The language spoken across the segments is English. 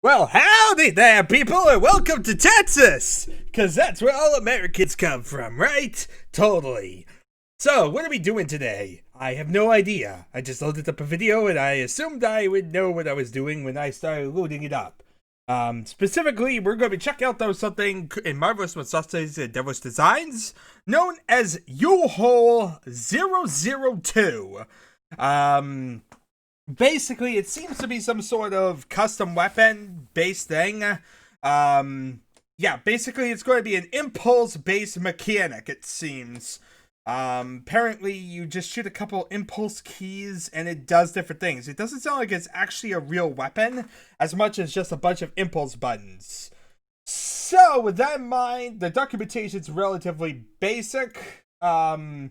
Well, howdy there, people, and welcome to Texas! Because that's where all Americans come from, right? Totally. So, what are we doing today? I have no idea. I just loaded up a video, and I assumed I would know what I was doing when I started loading it up. Specifically, we're going to be checking out something in Marvelous Monstrosities and Devilish Designs, known as U-Hole 002. Basically, it seems to be some sort of custom weapon-based thing. Yeah, basically, it's going to be an impulse-based mechanic, it seems. Apparently, you just shoot a couple impulse keys, and it does different things. It doesn't sound like it's actually a real weapon, as much as just a bunch of impulse buttons. So, with that in mind, the documentation's relatively basic. Yeah,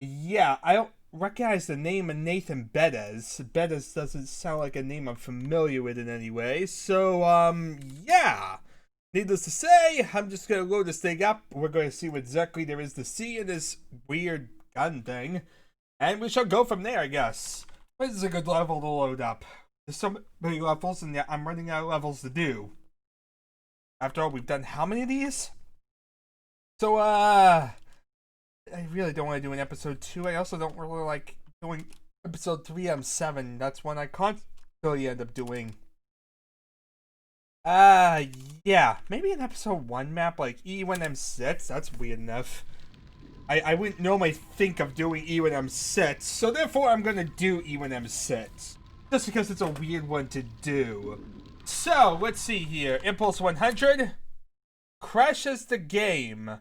I don't recognize the name of Nathan Bettis. Bettis doesn't sound like a name I'm familiar with in any way. So, yeah. Needless to say, I'm just going to load this thing up. We're going to see what exactly there is to see in this weird gun thing. And we shall go from there, I guess. This is a good level to load up. There's so many levels, and I'm running out of levels to do. After all, we've done how many of these? So, I really don't want to do an episode 2. I also don't really like doing episode 3 M7. That's one I constantly end up doing. Yeah. Maybe an episode 1 map like E1M6. That's weird enough. I wouldn't normally think of doing E1M6, so therefore I'm gonna do E1M6. Just because it's a weird one to do. So, let's see here. Impulse 100 crashes the game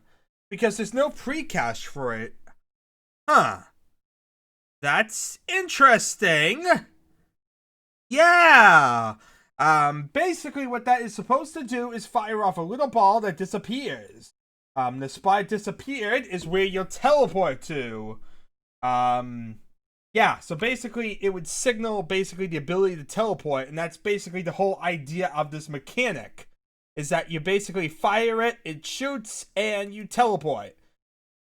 because there's no pre-cache for it. Huh. That's interesting. Yeah. Basically what that is supposed to do is fire off a little ball that disappears. The spot disappeared is where you'll teleport to. Yeah, so basically it would signal basically the ability to teleport, and that's basically the whole idea of this mechanic. Is that you basically fire it, it shoots, and you teleport.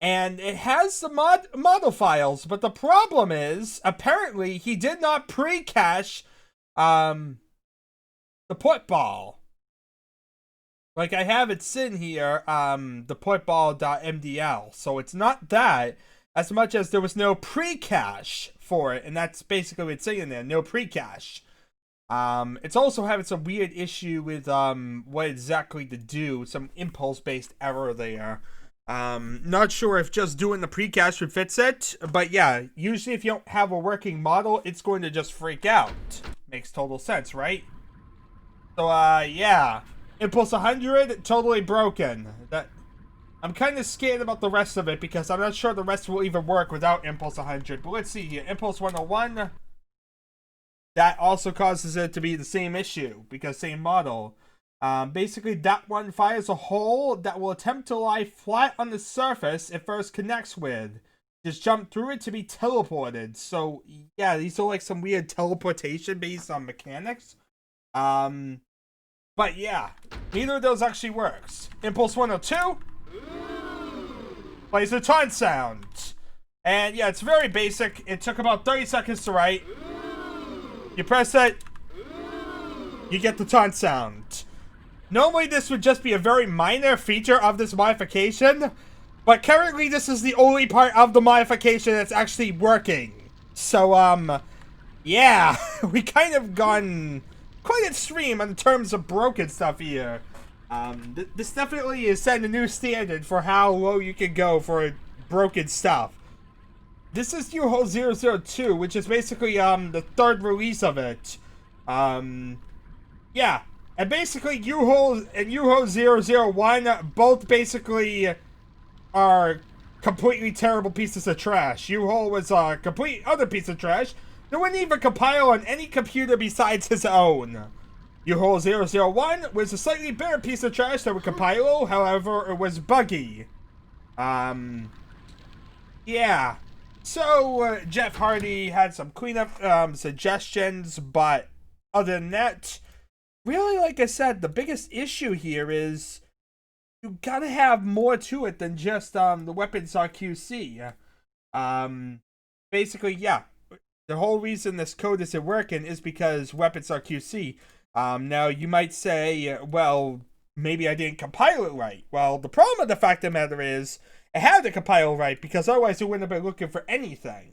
And it has the model files, but the problem is, apparently, he did not pre-cache, the port ball. Like, I have it sitting here, the portball.mdl, so it's not that, as much as there was no pre-cache for it, and that's basically what it's saying there, no pre-cache. It's also having some weird issue with, what exactly to do, some impulse-based error there. Not sure if just doing the pre-cache would fix it, but yeah, usually if you don't have a working model, it's going to just freak out. Makes total sense, right? So, yeah. Impulse 100, totally broken. I'm kind of scared about the rest of it, because I'm not sure the rest will even work without Impulse 100. But let's see here. Impulse 101, that also causes it to be the same issue, because same model. Basically, that one fires a hole that will attempt to lie flat on the surface it first connects with. Just jump through it to be teleported. So, yeah, these are like some weird teleportation based on mechanics. But yeah, neither of those actually works. Impulse 102 plays a taunt sound. And yeah, it's very basic. It took about 30 seconds to write. You press it, you get the taunt sound. Normally this would just be a very minor feature of this modification, but currently this is the only part of the modification that's actually working. So, yeah, we kind of gone quite extreme in terms of broken stuff here. This definitely is setting a new standard for how low you can go for broken stuff. This is U-Hole 002, which is basically, the third release of it. Yeah. And basically, U-Hole and U-Hole 001 both basically are completely terrible pieces of trash. U-Hole was a complete other piece of trash that wouldn't even compile on any computer besides his own. U-Hole 001 was a slightly better piece of trash that would compile, however, it was buggy. Yeah. So, Jeff Hardy had some cleanup suggestions, but other than that, really, like I said, the biggest issue here is you gotta have more to it than just the weapons are QC. Basically, yeah, the whole reason this code isn't working is because weapons are QC. Now you might say, well, maybe I didn't compile it right. Well, the problem with the fact of the matter is, it had to compile right because otherwise it wouldn't have been looking for anything.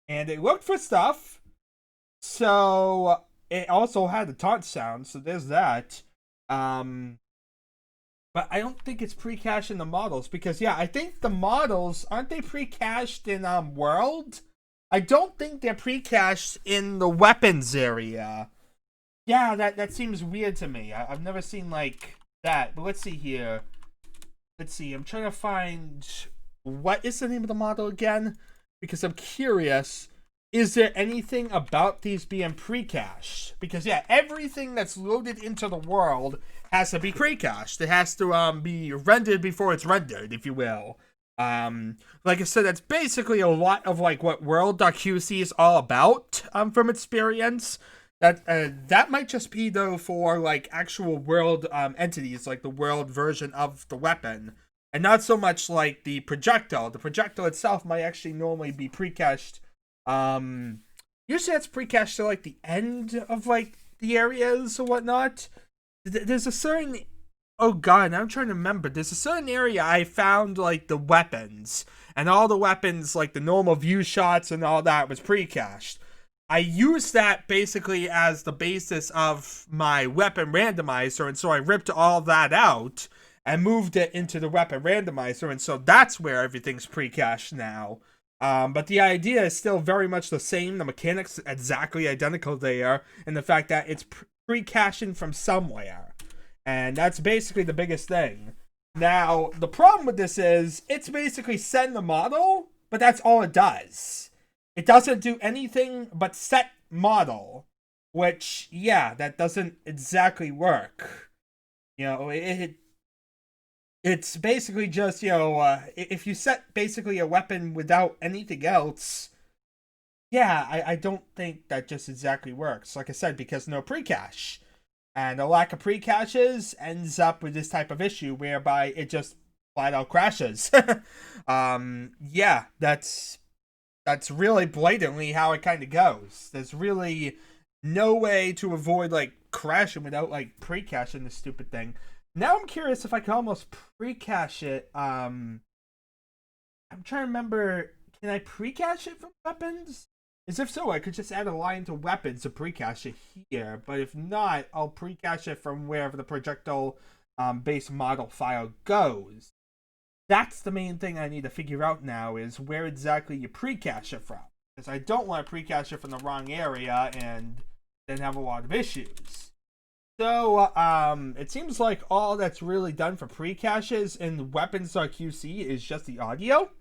And it looked for stuff, so it also had the taunt sound, so there's that. But I don't think it's pre-cached in the models because, yeah, I think the models, aren't they pre-cached in World? I don't think they're pre-cached in the weapons area. Yeah, that seems weird to me. I've never seen, like, that. But let's see here. Let's see. I'm trying to find... What is the name of the model again? Because I'm curious. Is there anything about these being pre-cached? Because, yeah, everything that's loaded into the world has to be pre-cached. It has to be rendered before it's rendered, if you will. Like I said, that's basically a lot of, like, what world.qc is all about, from experience. That might just be, though, for, like, actual world entities, like the world version of the weapon. And not so much like the projectile. The projectile itself might actually normally be pre-cached. Usually that's pre-cached to, like, the end of, like, the areas or whatnot. There's a certain... Oh, God, I'm trying to remember. There's a certain area I found, like, the weapons. And all the weapons, like, the normal view shots and all that was pre-cached. I used that basically as the basis of my weapon randomizer, and so I ripped all that out and moved it into the weapon randomizer, and so that's where everything's pre-cached now. But the idea is still very much the same. The mechanics exactly identical there, and the fact that it's pre-caching from somewhere. And that's basically the biggest thing. Now, the problem with this is, it's basically send the model, but that's all it does. It doesn't do anything but set model, which, yeah, that doesn't exactly work. You know, it's basically just, you know, if you set basically a weapon without anything else, yeah, I don't think that just exactly works. Like I said, because no pre-cache. And a lack of pre-caches ends up with this type of issue whereby it just flat out crashes. Yeah, that's really blatantly how it kind of goes. There's really no way to avoid, like, crashing without, like, pre-caching this stupid thing. Now I'm curious if I can almost pre-cache it. I'm trying to remember, can I pre-cache it from weapons? As if so, I could just add a line to weapons to pre-cache it here. But if not, I'll pre-cache it from wherever the projectile base model file goes. That's the main thing I need to figure out now, is where exactly you pre-cache it from. Because I don't want to pre-cache it from the wrong area and then have a lot of issues. So, it seems like all that's really done for pre-caches in weapons.qc is just the audio.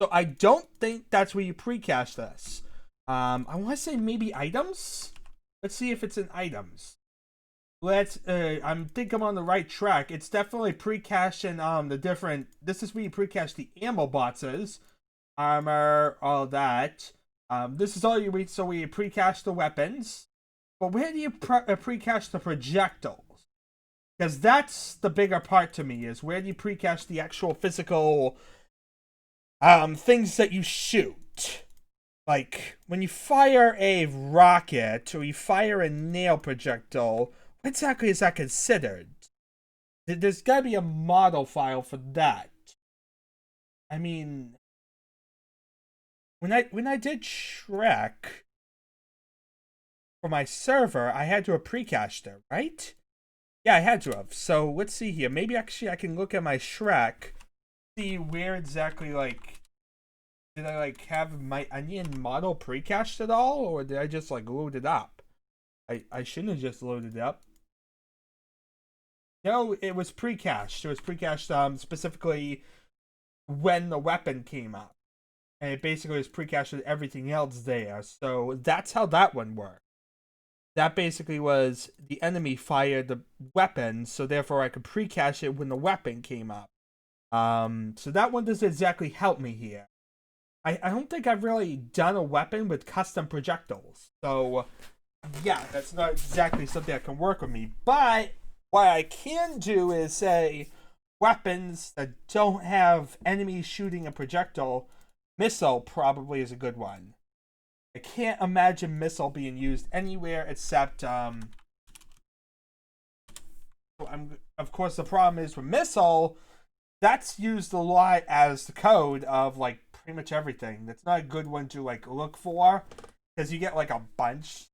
So I don't think that's where you pre-cache this. I want to say maybe items? Let's see if it's in items. I think I'm on the right track. It's definitely pre-caching the different... This is where you pre-cache the ammo boxes, armor, all that. This is all you read, so where you pre-cache the weapons. But where do you pre-cache the projectiles? Because that's the bigger part to me, is where do you pre-cache the actual physical things that you shoot? Like, when you fire a rocket, or you fire a nail projectile, what exactly is that considered? There's gotta be a model file for that. I mean, when I did Shrek for my server, I had to have pre-cached there, right? Yeah, I had to have. So let's see here. Maybe actually I can look at my Shrek, see where exactly, like, did I, like, have my onion model pre-cached at all, or did I just, like, load it up? I shouldn't have just loaded it up. No, it was pre-cached. It was pre-cached specifically when the weapon came up. And it basically was pre-cached with everything else there. So that's how that one worked. That basically was the enemy fired the weapon, so therefore I could pre-cache it when the weapon came up. So that one doesn't exactly help me here. I don't think I've really done a weapon with custom projectiles. So, yeah, that's not exactly something that can work with me. But what I can do is say weapons that don't have enemies shooting a projectile. Missile probably is a good one. I can't imagine missile being used anywhere except of course, the problem is with missile, that's used a lot as the code of like pretty much everything. That's not a good one to like look for because you get like a bunch.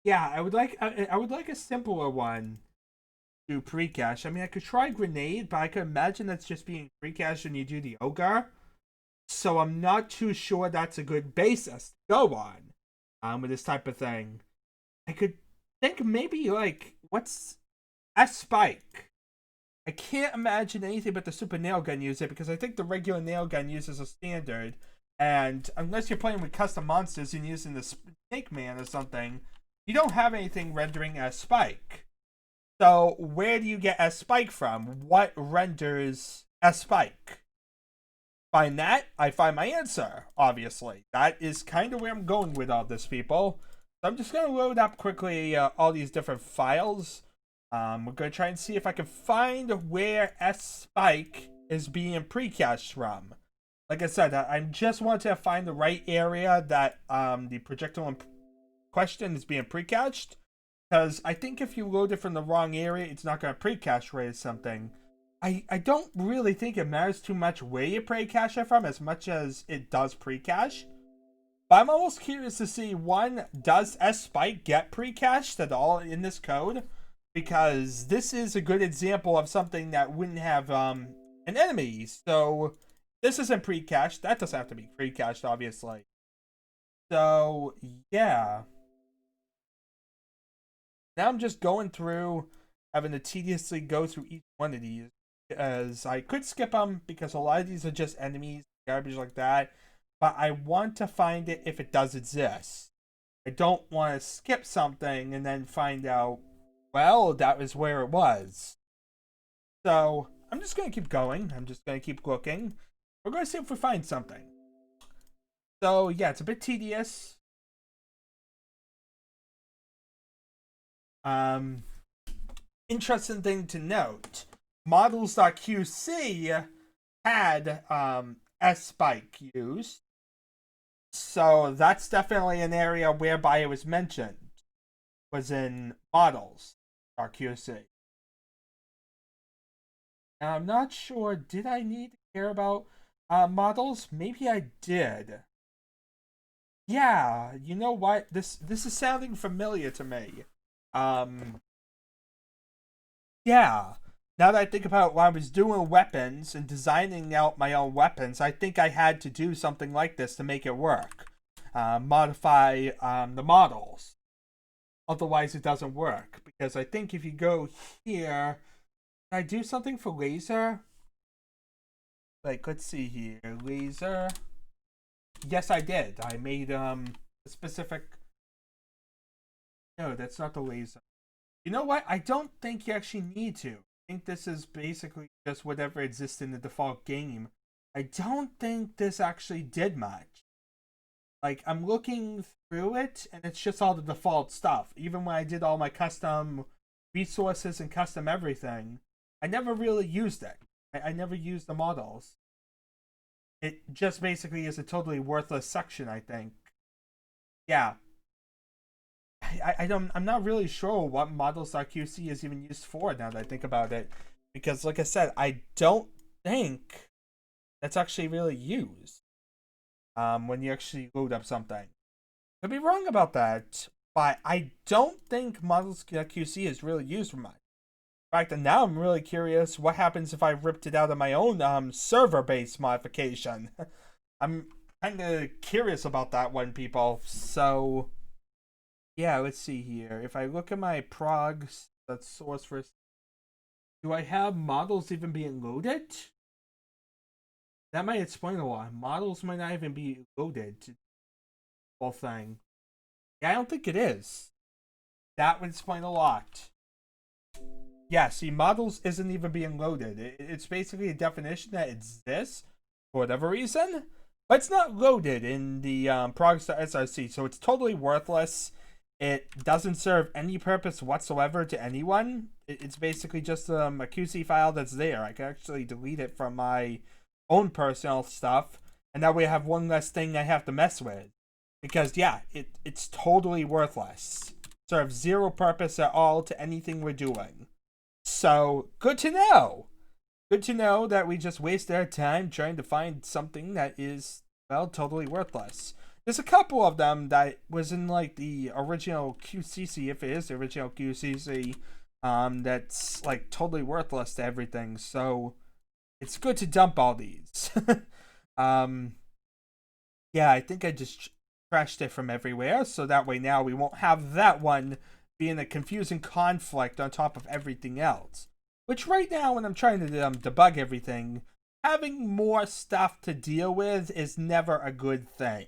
Yeah, I would like a simpler one to pre-cache. I mean, I could try grenade, but I could imagine that's just being pre-cached when you do the ogre. So I'm not too sure that's a good basis to go on with this type of thing. I could think maybe like what's a spike. I can't imagine anything but the super nail gun use it because I think the regular nail gun uses a standard, and unless you're playing with custom monsters and using the Snake Man or something, you don't have anything rendering a spike. So where do you get a spike from? What renders a spike? Find that, I find my answer, obviously. That is kind of where I'm going with all this, people. So I'm just going to load up quickly all these different files. We're going to try and see if I can find where S-Spike is being pre-cached from. Like I said, I just want to find the right area that the projectile in question is being pre-cached. Because I think if you load it from the wrong area, it's not going to pre-cache right or something. I don't really think it matters too much where you pre-cache it from as much as it does pre-cache. But I'm almost curious to see, one, does S-Spike get pre-cached at all in this code? Because this is a good example of something that wouldn't have an enemy. So this isn't pre-cached. That doesn't have to be pre-cached, obviously. So, yeah. Now I'm just going through, having to tediously go through each one of these. As I could skip them because a lot of these are just enemies, garbage like that. But I want to find it if it does exist. I don't want to skip something and then find out, well, that was where it was. So I'm just going to keep going. I'm just going to keep looking. We're going to see if we find something. So yeah, it's a bit tedious. Interesting thing to note. Models.qc had S-Spike used. So that's definitely an area whereby it was mentioned. Was in models.qc. Now I'm not sure, did I need to care about models? Maybe I did. Yeah, you know what? This is sounding familiar to me. Yeah. Now that I think about when I was doing weapons and designing out my own weapons, I think I had to do something like this to make it work. Modify the models. Otherwise, it doesn't work. Because I think if you go here, can I do something for laser? Like, let's see here. Laser. Yes, I did. I made a specific... No, that's not the laser. You know what? I don't think you actually need to. I think this is basically just whatever exists in the default game. I don't think this actually did much. Like, I'm looking through it, and it's just all the default stuff. Even when I did all my custom resources and custom everything, I never really used it. I never used the models. It just basically is a totally worthless section, I think. Yeah. I'm not really sure what models.qc is even used for now that I think about it. Because, like I said, I don't think that's actually really used when you actually load up something. Could be wrong about that, but I don't think models.qc is really used for much. In fact, and now I'm really curious what happens if I ripped it out of my own server-based modification. I'm kind of curious about that one, people. So... yeah, let's see here. If I look at my progs, that's source first. Do I have models even being loaded? That might explain a lot. Models might not even be loaded to the whole thing. Yeah, I don't think it is. That would explain a lot. Yeah, see, models isn't even being loaded. It's basically a definition that exists for whatever reason, but it's not loaded in the progs.src, so it's totally worthless. It doesn't serve any purpose whatsoever to anyone. It's basically just a QC file that's there. I can actually delete it from my own personal stuff, and that way I have one less thing I have to mess with. Because, yeah, it's totally worthless. serve zero purpose at all to anything we're doing. So, good to know. Good to know that we just waste our time trying to find something that is, well, totally worthless. There's a couple of them that was in, like, the original QCC, if it is the original QCC, that's, like, totally worthless to everything. So, it's good to dump all these. Yeah, I think I just trashed it from everywhere, so that way now we won't have that one being a confusing conflict on top of everything else. Which right now, when I'm trying to debug everything, having more stuff to deal with is never a good thing.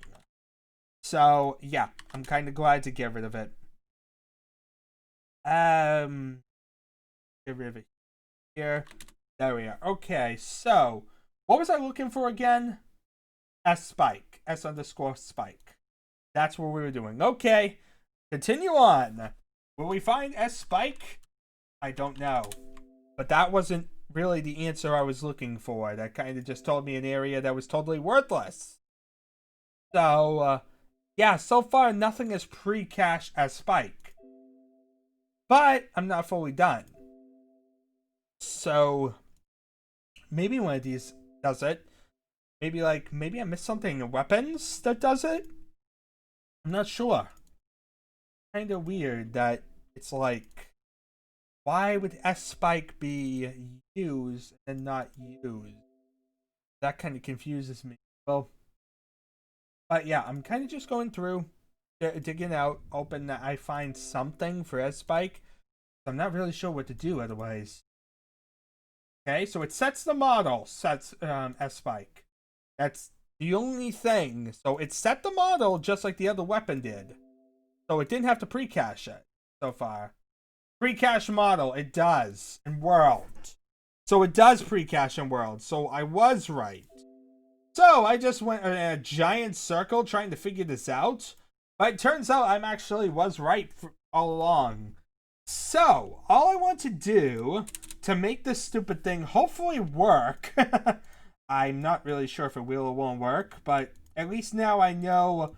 So, yeah, I'm kind of glad to get rid of it. Get rid of it here. There we are. Okay, so, what was I looking for again? S-Spike. S_Spike. That's what we were doing. Okay, continue on. Will we find S-Spike? I don't know. But that wasn't really the answer I was looking for. That kind of just told me an area that was totally worthless. So, yeah, so far nothing is pre-cached as Spike. But I'm not fully done. So, maybe one of these does it. Maybe I missed something in weapons that does it? I'm not sure. Kind of weird that it's like, why would S-Spike be used and not used? That kind of confuses me. Well, but yeah, I'm kind of just going through, digging out, hoping that I find something for S-Spike. I'm not really sure what to do otherwise. Okay, so it sets the model, sets S-Spike. That's the only thing. So it set the model just like the other weapon did. So it didn't have to pre-cache it so far. Pre-cache model, it does in world. So it does pre-cache in world. So I was right. So I just went in a giant circle trying to figure this out. But it turns out I'm actually was right all along. So all I want to do to make this stupid thing hopefully work. I'm not really sure if it will or won't work, but at least now I know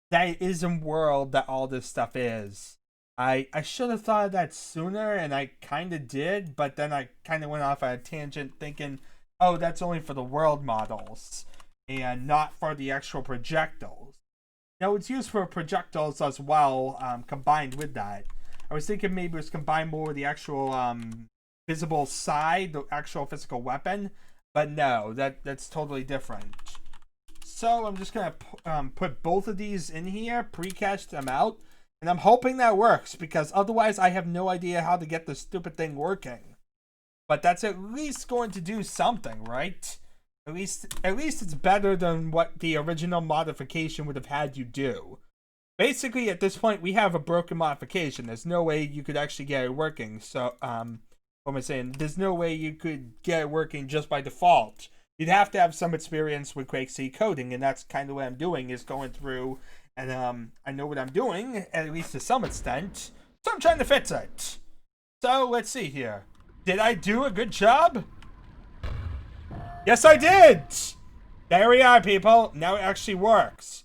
that it is in world that all this stuff is. I should have thought of that sooner, and I kind of did, but then I kind of went off on a tangent thinking, oh, that's only for the world models, and not for the actual projectiles. Now, it's used for projectiles as well, combined with that. I was thinking maybe it was combined more with the actual visible side, the actual physical weapon, but no, that's totally different. So I'm just going to put both of these in here, pre-cache them out, and I'm hoping that works, because otherwise I have no idea how to get this stupid thing working. But that's at least going to do something, right? At least it's better than what the original modification would have had you do. Basically, at this point, we have a broken modification. There's no way you could actually get it working. So, what am I saying? There's no way you could get it working just by default. You'd have to have some experience with Quake C coding, and that's kind of what I'm doing, is going through, and I know what I'm doing, at least to some extent, so I'm trying to fix it. So, let's see here. Did I do a good job? Yes, I did! There we are, people. Now it actually works.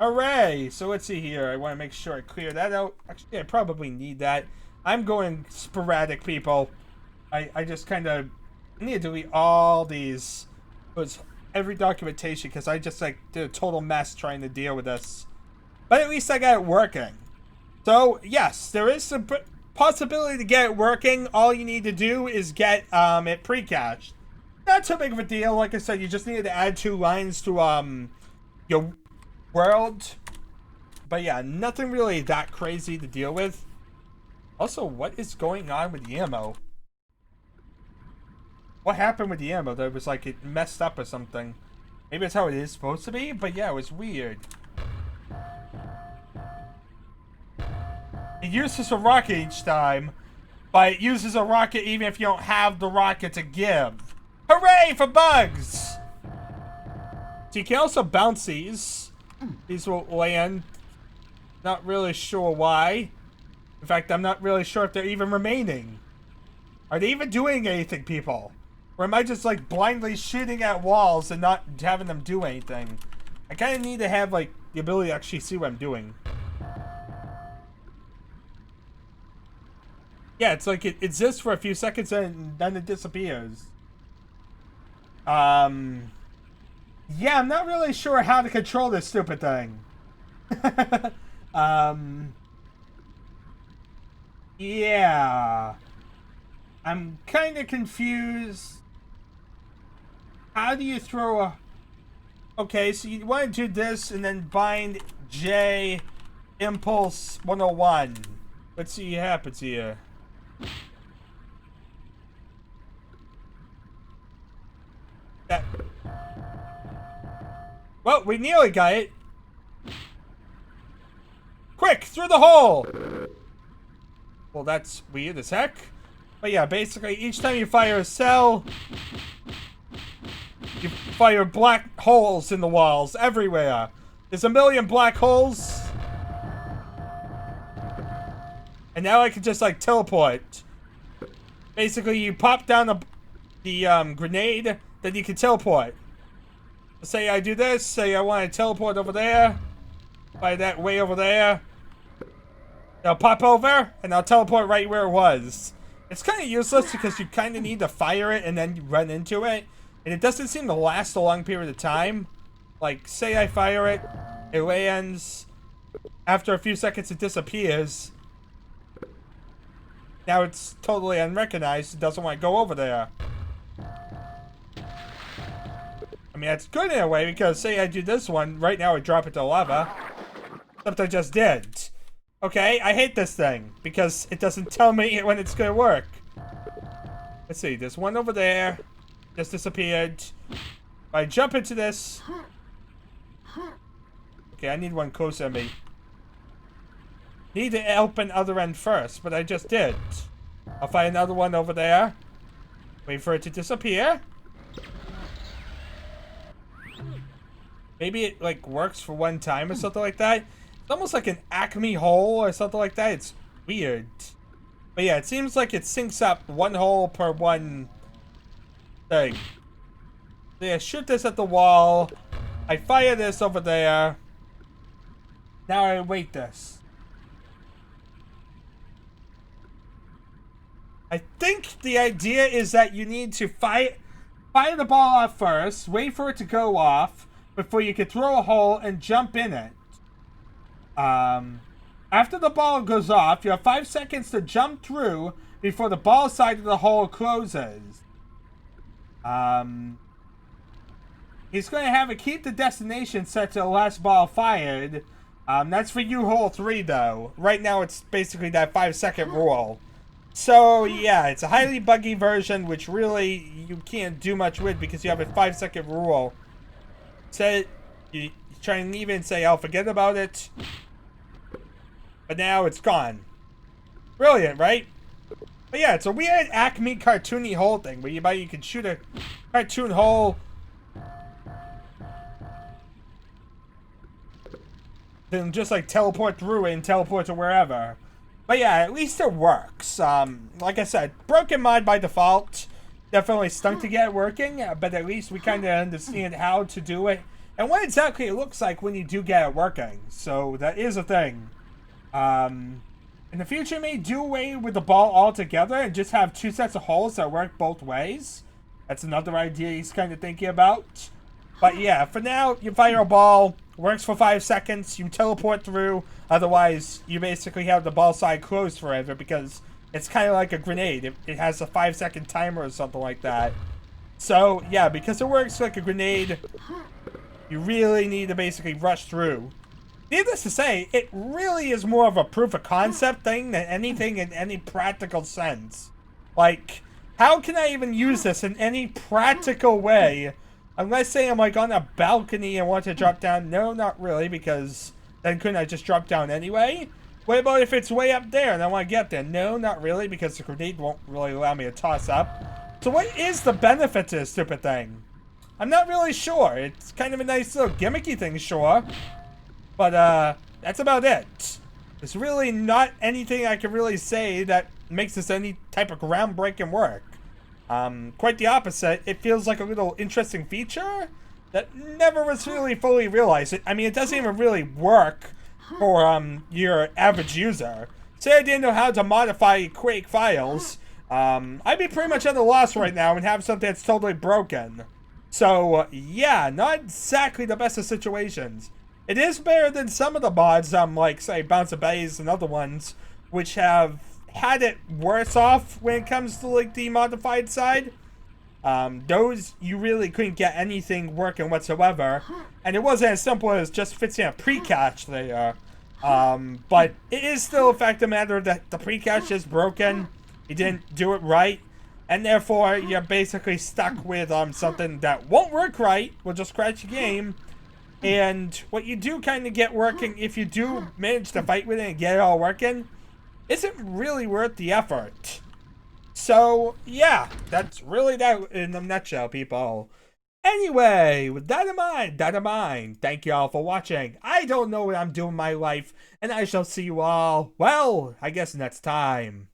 Hooray! So let's see here. I want to make sure I clear that out. Actually, I probably need that. I'm going sporadic, people. I just kind of need to delete all these. It was every documentation, because I just did a total mess trying to deal with this. But at least I got it working. So yes, there is some possibility to get it working. All you need to do is get it pre-cached. Not too big of a deal. Like I said, you just needed to add 2 lines to your world. But yeah, nothing really that crazy to deal with. Also, what is going on with the ammo? What happened with the ammo? That was like it messed up or something. Maybe that's how it is supposed to be, but yeah, it was weird. It uses a rocket each time, but it uses a rocket even if you don't have the rocket to give. Hooray for bugs! So you can also bounce these. These will land. Not really sure why. In fact, I'm not really sure if they're even remaining. Are they even doing anything, people? Or am I just blindly shooting at walls and not having them do anything? I kind of need to have the ability to actually see what I'm doing. Yeah, it's like it exists for a few seconds and then it disappears. Yeah, I'm not really sure how to control this stupid thing. Yeah. I'm kind of confused. How do you throw a... Okay, so you want to do this and then bind J Impulse 101. Let's see what happens here. That... Well, we nearly got it. Quick, through the hole! Well, that's weird as heck. But yeah, basically, each time you fire a cell, you fire black holes in the walls everywhere. There's a million black holes. And now I can just, like, teleport. Basically, you pop down the grenade, then you can teleport. Say I do this, say I want to teleport over there. By that way over there. I'll pop over, and I'll teleport right where it was. It's kind of useless because you kind of need to fire it and then you run into it. And it doesn't seem to last a long period of time. Like, say I fire it, it lands. After a few seconds, it disappears. Now it's totally unrecognized. It doesn't want to go over there. I mean, that's good in a way because say I do this one, right now I drop it to lava. Except I just did. Okay, I hate this thing because it doesn't tell me when it's gonna work. Let's see, there's one over there. Just disappeared. If I jump into this. Okay, I need one closer to me. Need to open other end first, but I just did. I'll find another one over there. Wait for it to disappear. Maybe it like works for one time or something like that. It's almost like an Acme hole or something like that. It's weird. But yeah, it seems like it syncs up one hole per one thing. So yeah, shoot this at the wall. I fire this over there. Now I wait this. I think the idea is that you need to fire the ball off first, wait for it to go off, before you can throw a hole and jump in it. After the ball goes off, you have 5 seconds to jump through before the ball side of the hole closes. He's going to have it keep the destination set to the last ball fired. That's for you hole 3 though. Right now it's basically that 5-second rule. So yeah, it's a highly buggy version which really you can't do much with because you have a 5-second rule. Say you try and leave it and say, I'll forget about it. But now it's gone. Brilliant, right? But yeah, it's a weird Acme cartoony hole thing where you can shoot a cartoon hole. Then just like teleport through it and teleport to wherever. But yeah, at least it works. Like I said, broken mod by default. Definitely stunk to get it working, but at least we kind of understand how to do it. And what exactly it looks like when you do get it working. So that is a thing. In the future, may do away with the ball altogether and just have 2 sets of holes that work both ways. That's another idea he's kind of thinking about. But yeah, for now, you fire a ball, works for 5 seconds, you teleport through. Otherwise, you basically have the ball side closed forever because it's kind of like a grenade. It has a 5-second timer or something like that. So yeah, because it works like a grenade, you really need to basically rush through. Needless to say, it really is more of a proof of concept thing than anything in any practical sense. Like, how can I even use this in any practical way? Unless, say, I'm like on a balcony and want to drop down. No, not really, because then couldn't I just drop down anyway? What about if it's way up there and I want to get there? No, not really, because the grenade won't really allow me to toss up. So what is the benefit to this stupid thing? I'm not really sure. It's kind of a nice little gimmicky thing, sure. But, that's about it. There's really not anything I can really say that makes this any type of groundbreaking work. Quite the opposite. It feels like a little interesting feature that never was really fully realized. I mean, it doesn't even really work for, your average user. say I didn't know how to modify Quake files, I'd be pretty much at a loss right now and have something that's totally broken. So, yeah, not exactly the best of situations. It is better than some of the mods, like, say, Bounce of Bays and other ones, which have had it worse off when it comes to, like, the modified side. Those, you really couldn't get anything working whatsoever. And it wasn't as simple as just fixing a pre-catch there. But it is still a fact of the matter that the pre-catch is broken. You didn't do it right. And therefore, you're basically stuck with something that won't work right. Will just crash the game. And what you do kind of get working, if you do manage to fight with it and get it all working, isn't really worth the effort. So, yeah, that's really that in a nutshell, people. Anyway, with that in mind, thank you all for watching. I don't know what I'm doing in my life, and I shall see you all, well, I guess next time.